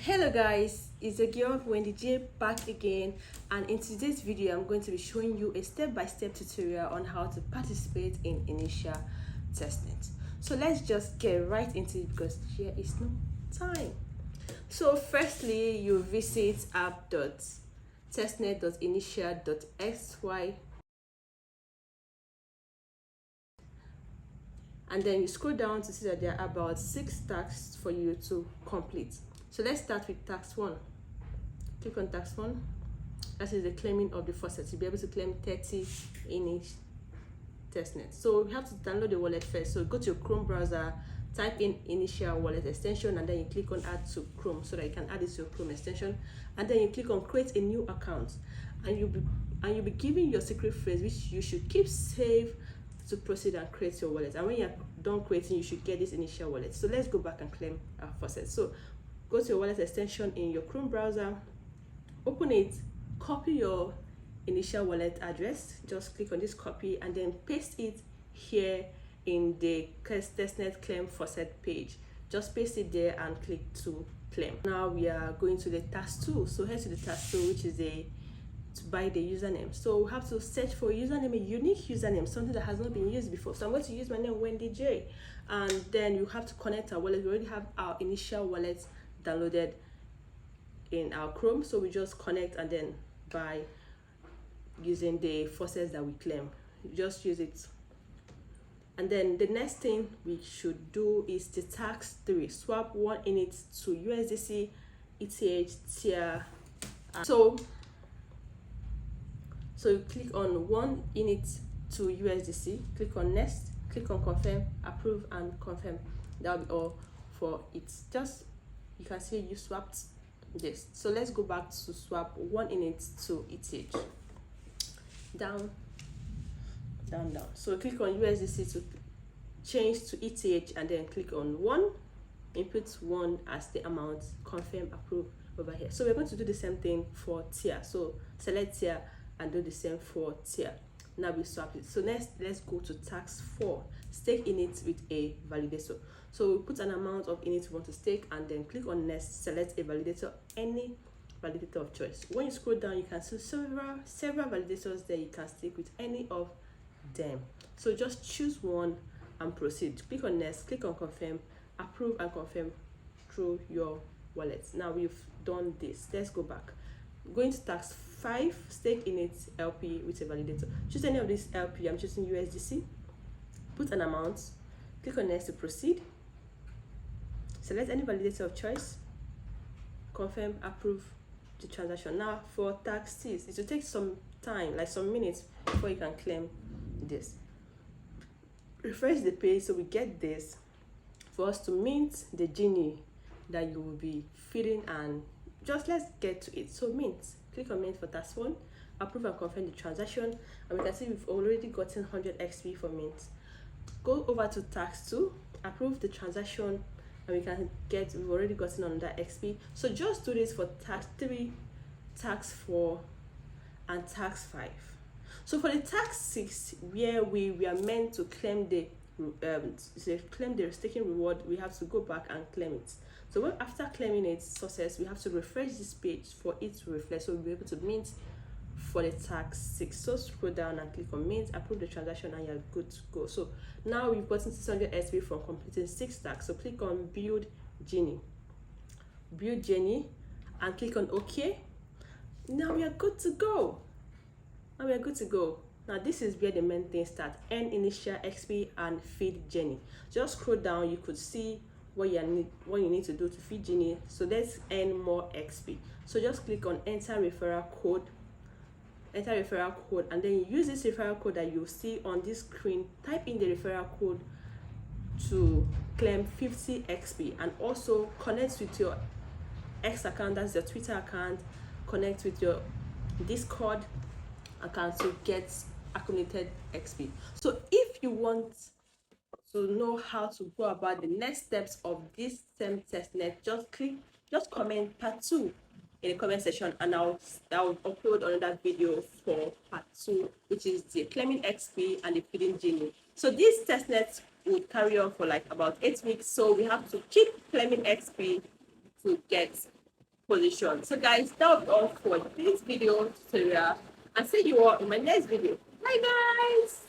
Hello guys, it's a girl Wendy J back again, and in today's video I'm going to be showing you a step-by-step tutorial on how to participate in Initia Testnet. So let's just get right into it because here is no time. So firstly, you visit app.testnet.initia.xy, and then you scroll down to see that there are about 6 tasks for you to complete. So let's start with task 1. Click on task 1. That is the claiming of the faucet. You'll be able to claim 30 Initia Testnet. So you have to download the wallet first. So go to your Chrome browser, type in Initia wallet extension, and then you click on add to Chrome so that you can add it to your Chrome extension. And then you click on create a new account, and you'll be given your secret phrase, which you should keep safe to proceed and create your wallet. And when you're done creating, you should get this Initia wallet. So let's go back and claim our faucet. So go to your wallet extension in your Chrome browser, open it, copy your Initia wallet address, just click on this copy and then paste it here in the testnet claim faucet page. Just paste it there and click to claim. Now we are going to the task 2. So head to the task 2, which is to buy the username. So we have to search for a username, a unique username, something that has not been used before. So I'm going to use my name, Wendy J, and then you have to connect our wallet. We already have our Initia wallet downloaded in our Chrome, so we just connect and then buy using the faucets that we claim. You just use it. And then the next thing we should do is the task 3, swap 1 init to USDC, ETH, tier. So you click on 1 init to USDC, click on next, click on confirm, approve, and confirm. That'll be all for it. Just, you can see you swapped this. So let's go back to swap 1 init to ETH. Down. So click on USDC to change to ETH, and then click on 1, input 1 as the amount, confirm, approve over here. So we're going to do the same thing for tier. So select tier and do the same for tier. Now we swap it. So next, let's go to task 4, stake init with a validator. So we put an amount of init we want to stake, and then click on next, select a validator, any validator of choice. When you scroll down, you can see several validators there. You can stake with any of them. So just choose one and proceed. Click on next, click on confirm, approve, and confirm through your wallet. Now we've done this. Let's go back. Going to task 5, stake init LP with a validator. Choose any of these LP. I'm choosing USDC. Put an amount. Click on next to proceed. Select any validator of choice. Confirm, approve the transaction. Now for task 6, it will take some time, like some minutes, before you can claim this. Refresh the page so we get this for us to mint the genie that you will be feeding, and just let's get to it. So mint, click on mint for task 1, approve and confirm the transaction, and we can see we've already gotten 100 XP for mint. Go over to task 2, approve the transaction, and we've already gotten on that XP. So just do this for task 3, task 4, and task 5. So for the task 6, where we are meant to claim the staking reward, we have to go back and claim it. So after claiming its success, we have to refresh this page for it to reflect, so we'll be able to mint for the task 6. So scroll down and click on mint, approve the transaction, and you're good to go. So now we've gotten 600 XP from completing 6 tasks. So click on build genie, and click on OK. Now we are good to go. Now this is where the main thing starts: earn initial XP and feed Jenny. Just scroll down, you could see what you need to do to feed Jenny. So let's earn more XP. So just click on enter referral code, and then you use this referral code that you see on this screen. Type in the referral code to claim 50 XP, and also connect with your X account, that's your Twitter account, connect with your Discord account to get accumulated XP. So if you want to know how to go about the next steps of this same testnet, just comment part 2 in the comment section, and I'll upload another video for part 2, which is the claiming XP and the feeding genie. So this testnet will carry on for like about 8 weeks, so we have to keep claiming XP to get position. So guys, that will be all for this video tutorial, and see you all in my next video. Bye guys.